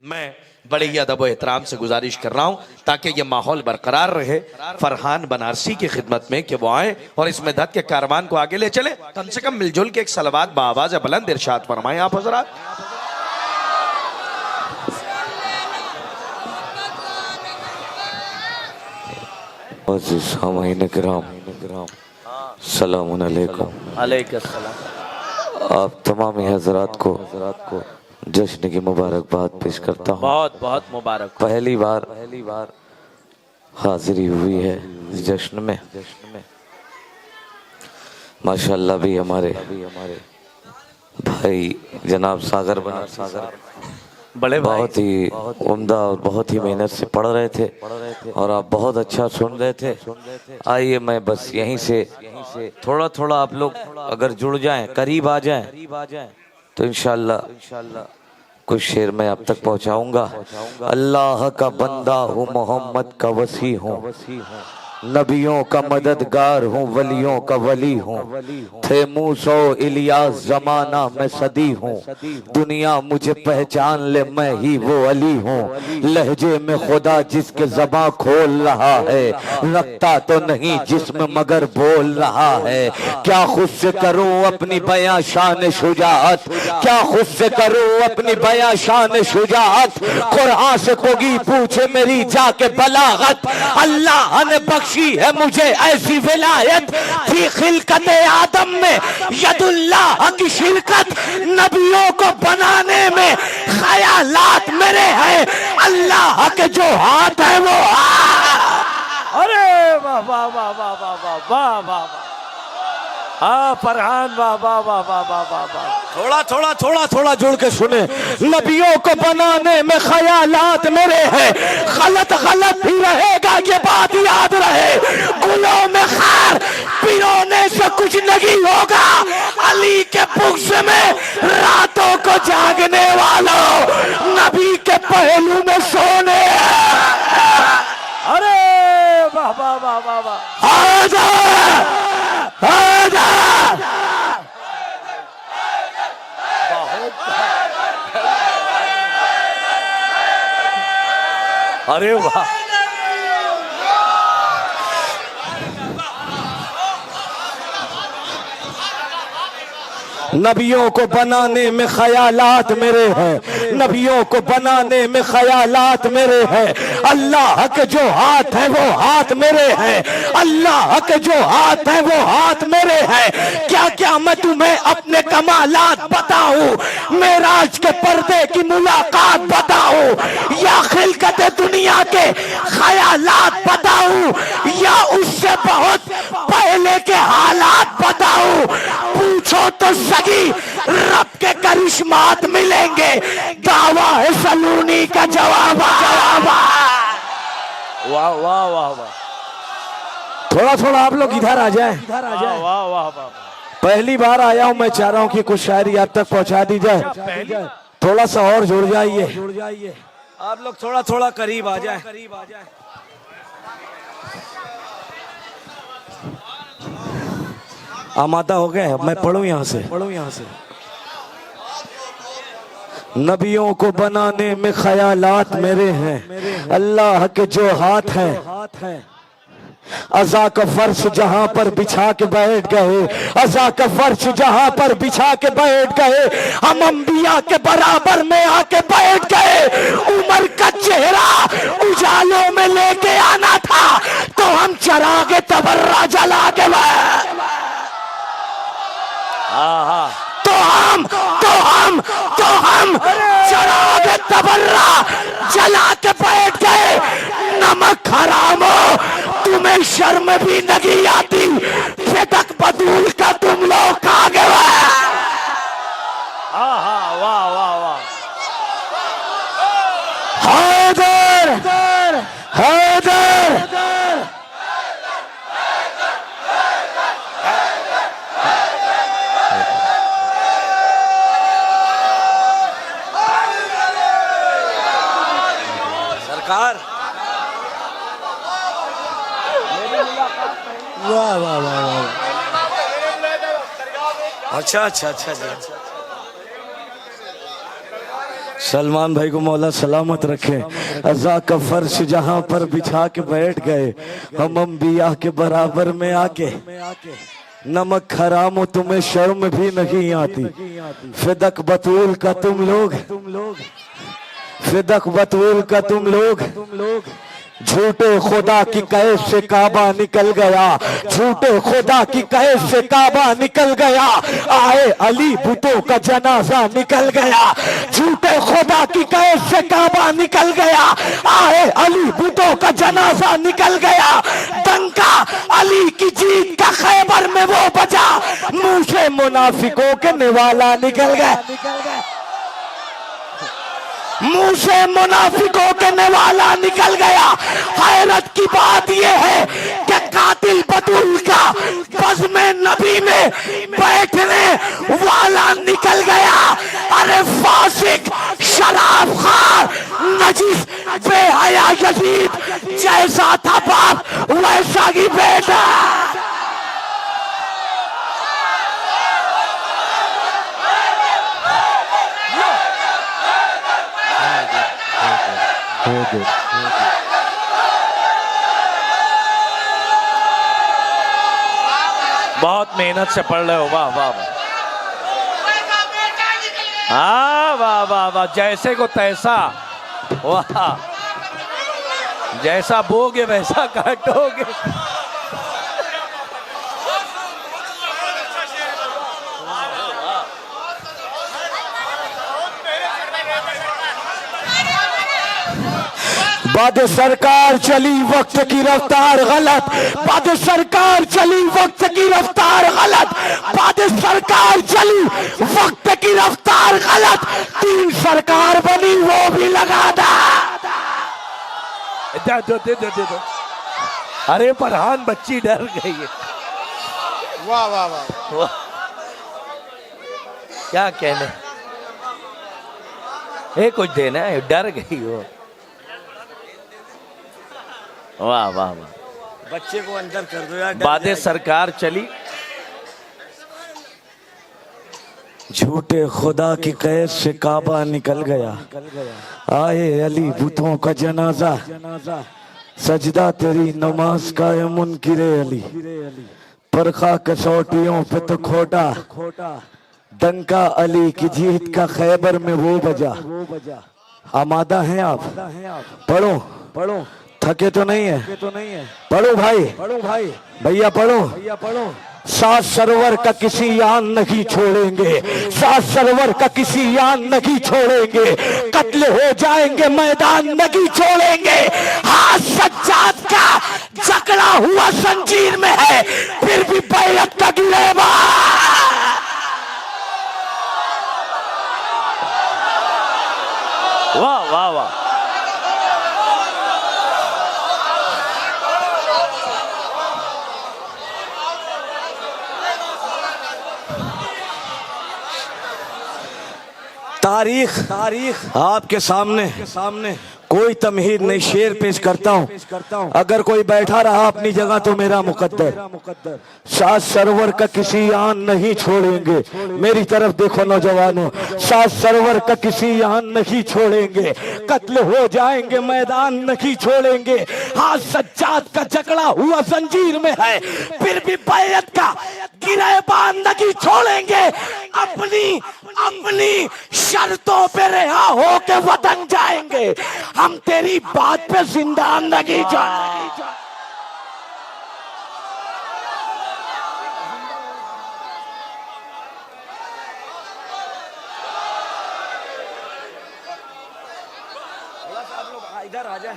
मैं बड़े ही अदब व एहतराम से गुजारिश कर रहा हूँ ताकि ये माहौल बरकरार रहे फरहान बनारसी की खिदमत में कि वो आए और इस मेदहत के कारवान को आगे ले चले। कम से कम मिलजुल के एक सलवात बाआवाज़ बुलंद इरशाद फरमाएं आप हज़रात। सलामुन अलैकुम। आप तमाम हजरात को जश्न की मुबारकबाद पेश करता हूँ। बहुत बहुत मुबारक। पहली बार हाजिरी हुई है इस जश्न में। माशाअल्लाह भी हमारे भाई जनाब सागर बड़े बहुत ही उम्दा और बहुत ही मेहनत से पढ़ रहे थे और आप बहुत अच्छा सुन रहे थे। आइए मैं बस यहीं से थोड़ा थोड़ा आप लोग अगर जुड़ जाएं, करीब आ जाएं तो इंशाअल्लाह कुछ शेर मैं आप तक पहुंचाऊंगा। अल्लाह का बंदा हूँ, मोहम्मद का वसी हूँ, नबियों का मददगार हूँ, वलियों का वली हूँ। थे मूसा इलियास जमाना मैं सदी हूँ, दुनिया मुझे पहचान ले मैं ही वो अली हूँ। लहजे में खुदा जिसके ज़बां खोल रहा है, रखता तो नहीं जिसमें मगर बोल रहा है। क्या खुद से करूँ अपनी बयां शान शुजाअत, क्या खुद से करूँ अपनी बयां शान शुजाअत। कुरान से कोई पूछे मेरी जाके बलागत, अल्लाह ने बख्शी है मुझे ऐसी विलायत। थी खिलकत आदम में यदुल्लाह की शिरकत, नबियों को बनाने में ख्यालात मेरे हैं, अल्लाह के जो हाथ है वो। अरे वाह वाह वाह वाह वाह वाह वाह वाह वाह। हाँ फरहान वाह वाह वाह वाह वाह वाह वाह। थोड़ा थोड़ा थोड़ा थोड़ा जुड़ के सुने। नबियों को बनाने में ख्यालात मेरे हैं, गलत गलत भी रहेगा ये बात याद रहे। गुलों में खैर पिरोने से कुछ नहीं होगा, अली के बुग़्ज़ में रातों को जागने वालों, नबी के पहलू में सोने। अरे वाह वाह वाह वाह वाह। आजा आजा अरे वाह। नबियों को बनाने में ख्यालात मेरे हैं, नबियों को बनाने में ख्यालात मेरे हैं। अल्लाह के जो हाथ है वो हाथ मेरे हैं, अल्लाह के जो हाथ है वो हाथ मेरे हैं। क्या क्या मैं तुम्हें अपने कमालात बताऊं, मेराज के पर्दे की मुलाकात बताऊं, या खिलकत दुनिया के ख्यालात बताऊं, या उससे बहुत पहले के हालात बताऊं। पूछो तो सगी रब के करिश्मात मिलेंगे, दावा है सलूनी का जवाब। वाह वाह वाह वाह। थोड़ा थोड़ा आप लोग इधर आ जाएं। वाह वाह वाह वाह। पहली बार आया हूं, मैं चाह रहा हूं कि कुछ शायरी आप तक पहुंचा दी जाए। थोड़ा सा और जुड़ जाइए आप लोग, थोड़ा थोड़ा करीब आ जाए। आमादा हो गए, मैं पढ़ूं यहाँ से। नबियों को बनाने में ख्यालात मेरे हैं, अल्लाह के जो हाथ हैं। अज़ा का फर्श जहां पर बिछा के बैठ गए, अज़ा का फर्श जहां पर बिछा के बैठ गए, हम अंबिया के बराबर में आके बैठ गए। उमर का चेहरा उजालों में लेके आना था तो हम चरागे तबर्रा जला के तो हम चरागे तबर्रा जला के बैठ गए। नमक हराम हो, तुम्हें शर्म भी नहीं आती, फेतक बदूल का तुम लोग खा गए। वाह वाह वाह। हैदर हैदर सरकार। वाह वाह वाह वाह। अच्छा अच्छा अच्छा अच्छा। सलमान भाई को मौला सलामत रखे। अज़ा का फर्श जहां पर बिछा के बैठ गए, हम अंबिया के बराबर में आके। नमक हराम हो तुम्हें शर्म भी नहीं आती, फिदक बतूल का तुम लोग, फिदक बतूल का तुम लोग। झूठे खुदा की कैद से काबा निकल गया, झूठे खुदा की कैद से काबा निकल गया। आए अली बुतों का जनाजा निकल गया, झूठे खुदा की कैद से काबा निकल गया। आए अली बुतों का जनाजा निकल गया। डंका अली की जीत का खैबर में वो बजा, मुंह से मुनाफिकों के निवाला निकल गया, मुंह से मुनाफिकों के निवाला निकल गया। हैरत की बात यह है कि कातिल बतूल का बज़्म नबी में बैठने वाला निकल गया। अरे फासिक, शराब खार, नजीस, बेहया यजीद, जैसा था बाप वैसा ही बेटा। बहुत मेहनत से पढ़ रहे हो, वाह वाह वाह। हाँ वाह वाह वाह, जैसे को तैसा, वाह, जैसा बोगे वैसा काटोगे। बाद सरकार चली वक्त की रफ्तार गलत, बाद सरकार चली वक्त की रफ्तार गलत, बाद सरकार चली वक्त की रफ्तार गलत। तीन सरकार बनी वो भी लगा दा। दे। अरे फरहान बच्ची डर गई है। वाह वाह वाह, क्या कहने, ये कुछ देना है, डर गई हो। वाह वाह वाह, बच्चे को अंदर कर दो यार। बादे सरकार चली, झूठे खुदा की कैद से काबा निकल गया। आए अली बुतों का जनाजा, सजदा तेरी नमाज का है मुनकिरे अली। परखा कसौटियों पे तो खोटा, डंका अली की जीत का खैबर में वो बजा। आमादा हैं आप? पढ़ो पढ़ो, थके तो नहीं है? पढ़ो भाई, भैया पढ़ो। सात सरवर का किसी यान नहीं छोड़ेंगे, सात सरवर का किसी यान नहीं छोड़ेंगे। कत्ल हो जाएंगे मैदान नहीं छोड़ेंगे। हाथ सज्जाद का जकड़ा हुआ जंजीर में है, फिर भी बैरत का गिरेबा। वाह वाह वाह, तारीख आपके सामने कोई तमहीद नहीं, शेर पेश करता हूँ। अगर कोई बैठा रहा अपनी जगह तो मेरा मुकद्दर। सात सरवर का किसी यान नहीं छोड़ेंगे, मेरी तरफ देखो नौजवानों, सात सरवर का किसी यान नहीं छोड़ेंगे। कत्ल हो जाएंगे मैदान नहीं छोड़ेंगे। हाथ सज्जाद का जकड़ा हुआ जंजीर में है, फिर भी बैरत का गिरेबान नहीं छोड़ेंगे। अपनी शर्तों पे रिहा होके वतन जाएंगे, हम तेरी बात पे जिंदा नहीं जाएंगे। आप लोग इधर आ जाए,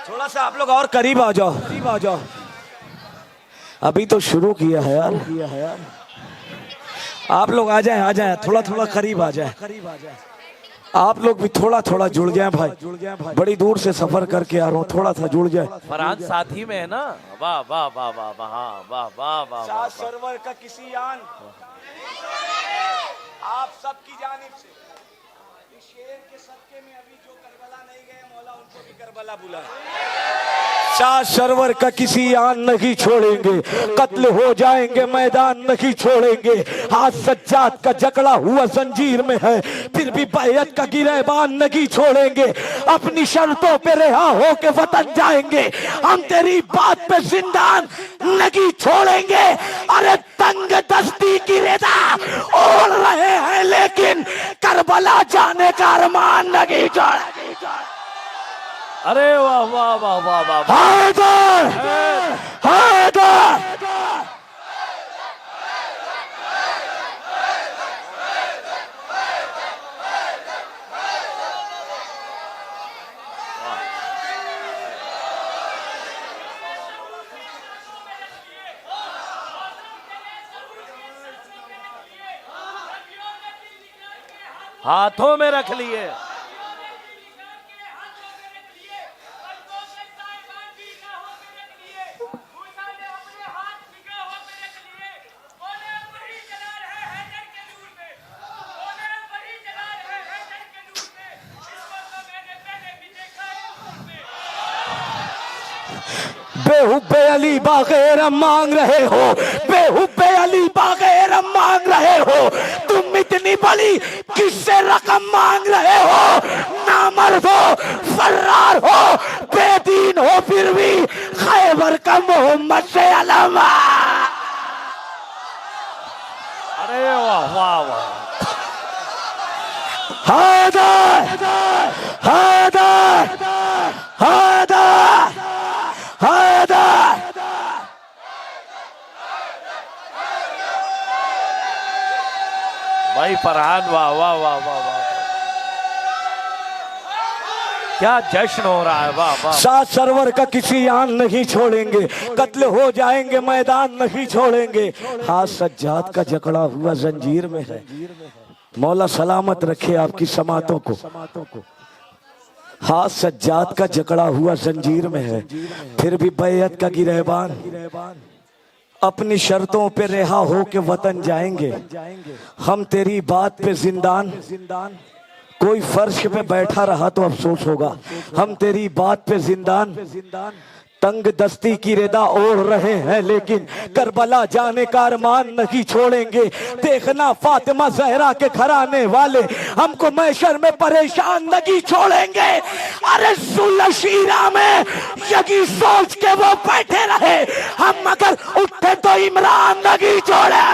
थोड़ा सा आप लोग और करीब आ जाओ। अभी तो शुरू किया है यार। आप लोग आ जाए, थोड़ा करीब आ जाए। आप लोग भी थोड़ा जुड़ जाए भाई, बड़ी दूर से सफर करके आ रहा हूँ, थोड़ा सा जुड़ जाए। फरहान साथी में है ना। वाह वाह वाह वाह वाह, हाँ, वाह वाह वाह वाह। सरवर का किसी यान आप सबकी जानिब से इस शेर के सदके में अभी जो करबला नहीं गए, मौला उनको भी करबला बुलाए। शाह सरवर का किसी आन नहीं छोड़ेंगे, कत्ल हो जाएंगे मैदान नहीं छोड़ेंगे। हाथ सज्जाद का जकड़ा हुआ जंजीर में है, फिर भी बैयत का गिरबान नहीं छोड़ेंगे। अपनी शर्तों पे रिहा हो के वतन जाएंगे, हम तेरी बात पे जिंदान नहीं छोड़ेंगे। अरे तंग दस्ती की रेदा ओढ़ रहे हैं, लेकिन करबला जाने का अरमान नहीं छोड़ेंगे। अरे वाह वाह वाह वाह वाह। हैदर, हैदर। हाथों में रख लिए। बेहुब्बे अली बागैर मांग रहे हो, बेहुब्बे अली बागैर मांग रहे हो। तुम इतनी बड़ी किससे रकम मांग रहे हो? नामर्द हो, फर्रार हो, बेदीन हो, फिर भी खैबर का मोहम्मद से अलावा। अरे वाह वाह वाह। हैदर, हैदर, हैदर, हैदर। भाई फरहान वाह वाह वाह वाह वाह। क्या जश्न हो रहा है, वाह वाह। शाह सरवर का किसी आन नहीं छोड़ेंगे, कत्ल हो जाएंगे मैदान नहीं छोड़ेंगे। हाथ सज्जाद का जकड़ा हुआ जंजीर में है, मौला सलामत रखे आपकी समातों को। हाथ सज्जाद का जकड़ा हुआ जंजीर में है, फिर भी बैयत का गिरबान। अपनी शर्तों पे रिहा हो के वतन जाएंगे, हम तेरी बात पे जिंदान। कोई फर्श पे बैठा रहा तो अफसोस होगा, हम तेरी बात पे जिंदान। तंग दस्ती की रेदा ओढ़ रहे हैं, लेकिन करबला जाने का अरमान नहीं छोड़ेंगे। देखना फातिमा जहरा के घराने वाले हमको मैशर में परेशान नहीं छोड़ेंगे। अरे सुलशीरा में यही सोच के वो बैठे रहे, हम अगर उठे तो इमरान नहीं छोड़े।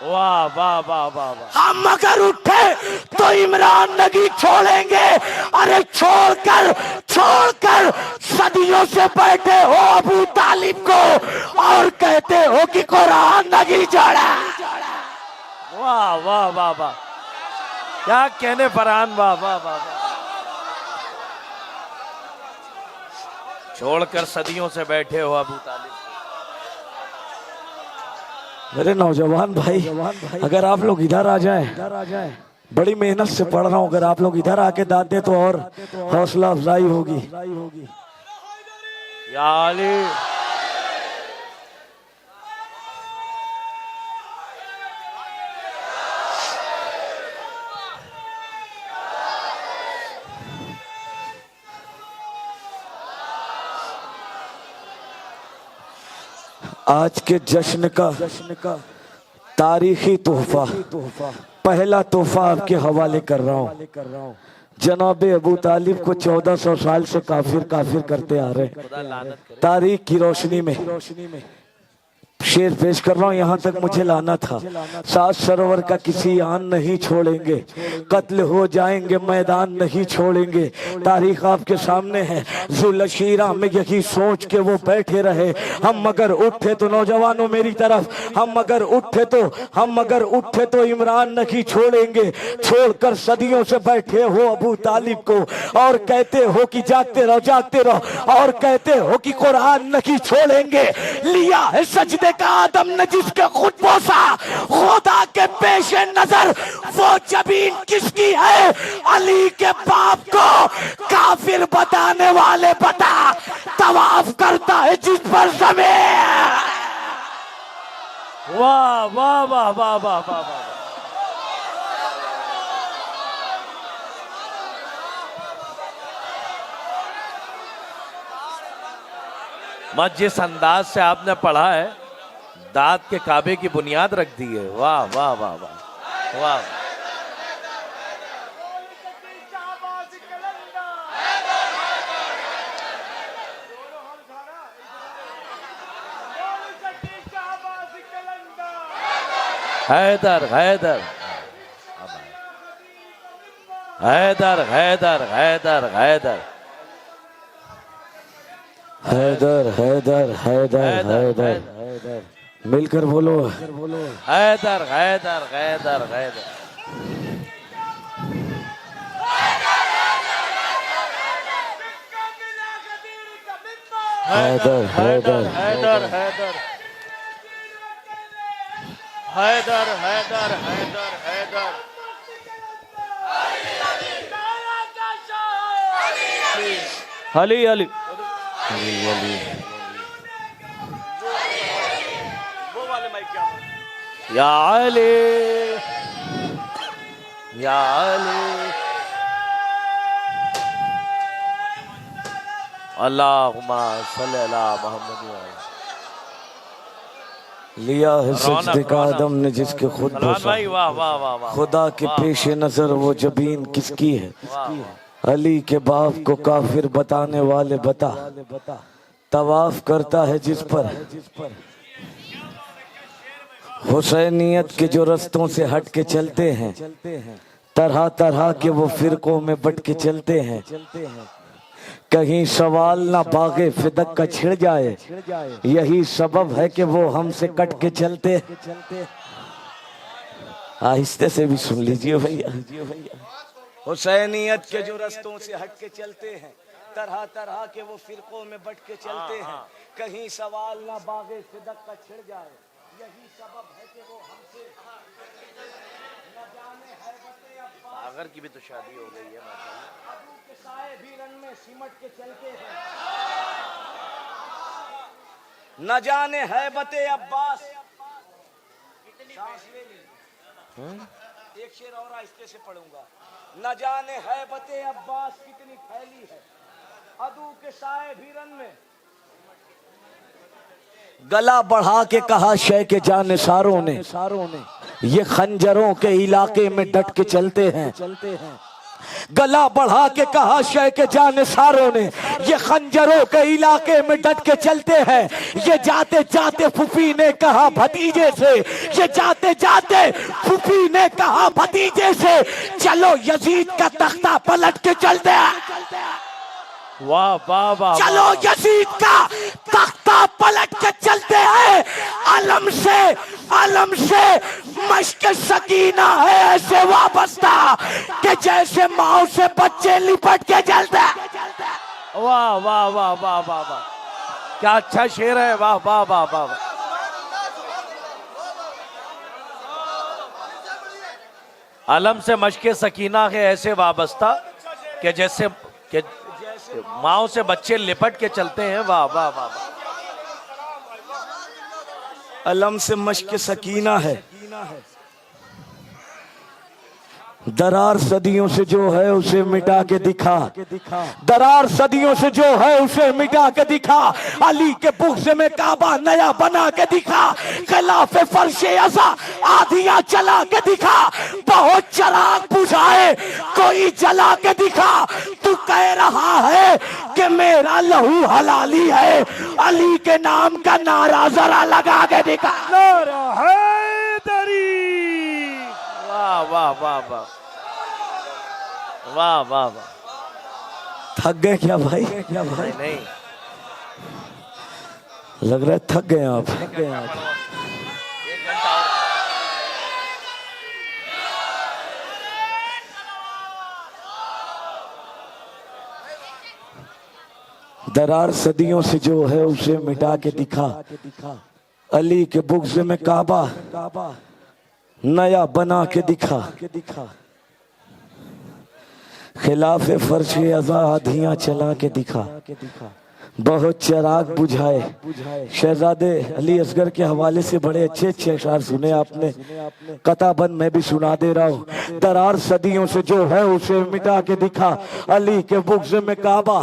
वाह वाह वाह वाह वाह। हम अगर उठे तो इमरान नहीं छोड़ेंगे। अरे छोड़कर छोड़कर सदियों से बैठे हो अबू तालिब को और कहते हो कि कुरान नहीं छोड़ा। वाह वाह वाह वाह। क्या कहने फरहान, वाह वाह वाह वाह। छोड़कर सदियों से बैठे हो अबू तालिब। मेरे नौजवान भाई, अगर आप लोग इधर आ जाएं, बड़ी मेहनत से पढ़ रहा हूं, अगर आप लोग इधर आके दाद दे तो और हौसला अफजाई होगी। या अली। आज के जश्न का तारीखी तोहफा, पहला तोहफा आपके हवाले कर रहा हूँ। जनाब अबू तालिब को 1400 साल से काफिर काफिर करते आ रहे। तारीख की रोशनी में शेर पेश कर रहा हूँ, यहाँ तक मुझे लाना था। सात सरोवर का किसी आन नहीं छोड़ेंगे, कत्ल हो जाएंगे मैदान नहीं छोड़ेंगे। तारीख आपके सामने है, जुलशीरा में यही सोच के वो बैठे रहे, हम मगर उठे तो नौजवानों मेरी तरफ, हम मगर उठे तो इमरान नहीं छोड़ेंगे। छोड़कर सदियों से बैठे हो अबू तालिब को और कहते हो कि जागते रहो, और कहते हो कि कुरान नहीं छोड़ेंगे। लिया है सजदे का आदम ने जिसके खुद पोसा, खुदा के पेश नजर वो जमीन किसकी है? अली के बाप को काफिर बताने वाले बता, तवाफ करता है जिस पर ज़मीन। वाह वाह वाह वाह वाह वाह वाह। मत जिस अंदाज से आपने पढ़ा है, दाद के काबे की बुनियाद रख दी है। वाह वाह वाह वाह वाह। हैदर हैदर हैदर हैदर हैदर हैदर हैदर हैदर हैदर हैदर मिलकर बोलो। हैदर हैदर हैदर हैदर। हैदर हैदर हैदर हैदर हैदर हैदर हैदर हैदर। अली अली या अली या अली। अल्लाहुम्मा सल्ली अला मुहम्मद। लिया है सजदे का आदम ने जिसके खुद सलमान भाई वाह वाह वाह वाह। खुदा के पेश नजर वो जबीन किसकी है। अली के बाप को काफिर बताने वाले बता, तवाफ करता है जिस पर। हुसैनियत के जो रस्तों से हट के चलते हैं, तरह तरह के वो फिरकों में बट के चलते हैं। कहीं सवाल ना बागे फिदक का छिड़ जाए, यही सबब है कि वो हमसे कट के चलते। आहिस्ते से भी सुन लीजिए भैया। हुसैनियत के जो रस्तों से हट के चलते हैं, तरह तरह के वो फिरकों में बट के चलते हैं। कहीं सवाल ना बागे फिदक का छिड़ जाए, यही सबब है कि वो हमसे न जाने हैबते अब्बास। सागर की भी तो शादी हो गई है माशाल्लाह। अबू के साए भी रंग में सिमट के चलते हैं। न जाने हैबते अब्बास। सांस ले ली। एक शेर और आहिस्ते से पढ़ूंगा। न जाने हैबते अब्बास कितनी फैली है, अदू के साए भी रंग में। गला बढ़ा के कहा शय के जानिसारों ने, ये खंजरों के इलाके में डट के चलते हैं। गला बढ़ा के कहा शय के जानिसारों ने, ये खंजरों के इलाके में डट के चलते हैं। ये जाते जाते फूफी ने कहा भतीजे से, ये जाते जाते फूफी ने कहा भतीजे से, चलो यजीद का तख्ता पलट के चलते हैं। वाह वाह वाह। चलो यजीद का तख्ता पलट के चलते हैं। अलम से मश्क सकीना है ऐसे वाबस्ता कि जैसे माओ से बच्चे लिपट के चलते हैं। वाह वाह वाह वाह वाह वाह। क्या अच्छा शेर है। वाह वाह वाह वाह। अलम से मश्क सकीना है ऐसे वाबस्ता कि जैसे कि माओ से बच्चे लिपट के चलते हैं। वाह वाह वाह। अलम से मश्क सकीना है, दरार सदियों से जो है उसे मिटा के दिखा। दरार सदियों से जो है उसे मिटा के दिखा। अली के बुग़्ज़ में काबा नया बना के दिखा। खिलाफे फर्शे अज़ा आधियां चला के दिखा। बहुत चराग बुझाए कोई जला के दिखा। तू कह रहा है कि मेरा लहू हलाली है, अली के नाम का नारा जरा लगा के दिखा। नारा हैदरी। वाह वाह वाह वाह वाह वाह वाह। थक गए क्या भाई? नहीं लग रहा है थक गए आप। दरार सदियों से जो है उसे मिटा के दिखा। अली के बुग़्ज़ में काबा नया बना के दिखा। खिलाफे फर्शे अज़ा आधियां चला के दिखा। बहुत चराग बुझाए। शहजादे अली असगर के हवाले से बड़े अच्छे अच्छे अशआर सुने आपने, कताबंद मैं भी सुना दे रहा हूँ। दरार सदियों से जो है उसे मिटा के दिखा। अली के बुग़्ज़ में काबा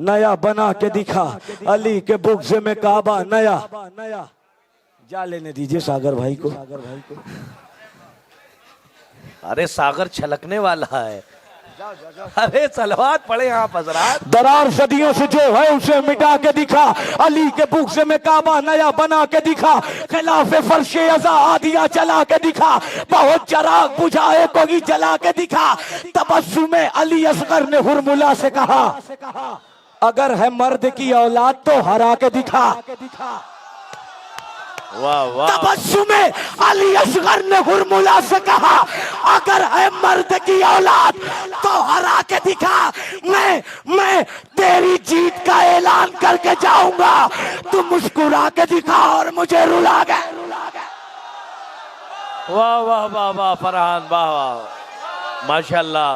नया बना के दिखा, अली के बुग़्ज़ में काबा नया। जा लेने दीजिए सागर भाई को। अरे सागर छलकने वाला है। अरे सलवात पड़े आप हजरात। दरार सदियों से जो है उसे मिटा के दिखा, अली के बुग़्ज़ में काबा नया बना के दिखा, खिलाफे फर्शे अज़ा आदिया चला के दिखा, बहुत चराग बुझाए कोई जला के दिखा। तबस्सुमे अली असगर ने हुरमुला से कहा, अगर है मर्द की औलाद तो हरा के दिखा। वाह वाह। तबस्सुमे अली असगर ने हुरमुला से कहा, अगर है मर्द की औलाद तो हरा के दिखा। मैं तेरी जीत का ऐलान करके जाऊंगा, तू मुस्कुरा के दिखा और मुझे रुला गए। वाह वाह वाह वाह फरहान, वाह वाह माशाल्लाह।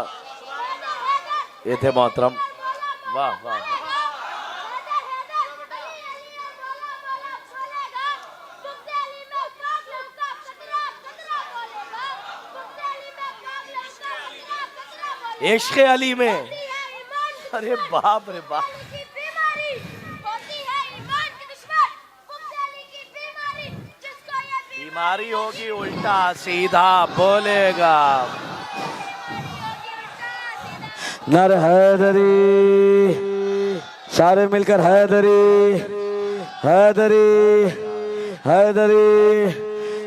ये थे मोहतरम। वाह वाह। इश्क़ अली में, अरे बाप रे बाप। बीमारी होगी उल्टा सीधा बोलेगा। नर हैदरी, सारे मिलकर हैदरी हैदरी हैदरी।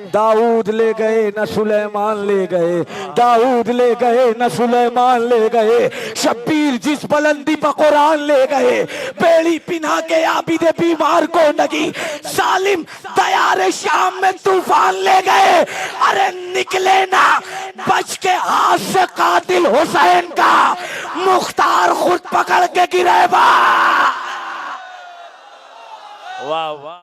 दाऊद ले गए न सुलेमान ले गए, दाऊद ले गए न सुलेमान ले गए, शब्बीर जिस बुलंदी पर कुरान ले गए, बेड़ी पिना के आबिद बीमार को नगी, सालिम तैयार शाम में तूफान ले गए। अरे निकले ना बच के हाथ से कातिल हुसैन का, मुख्तार खुद पकड़ के गिरेबा। वाह वाह।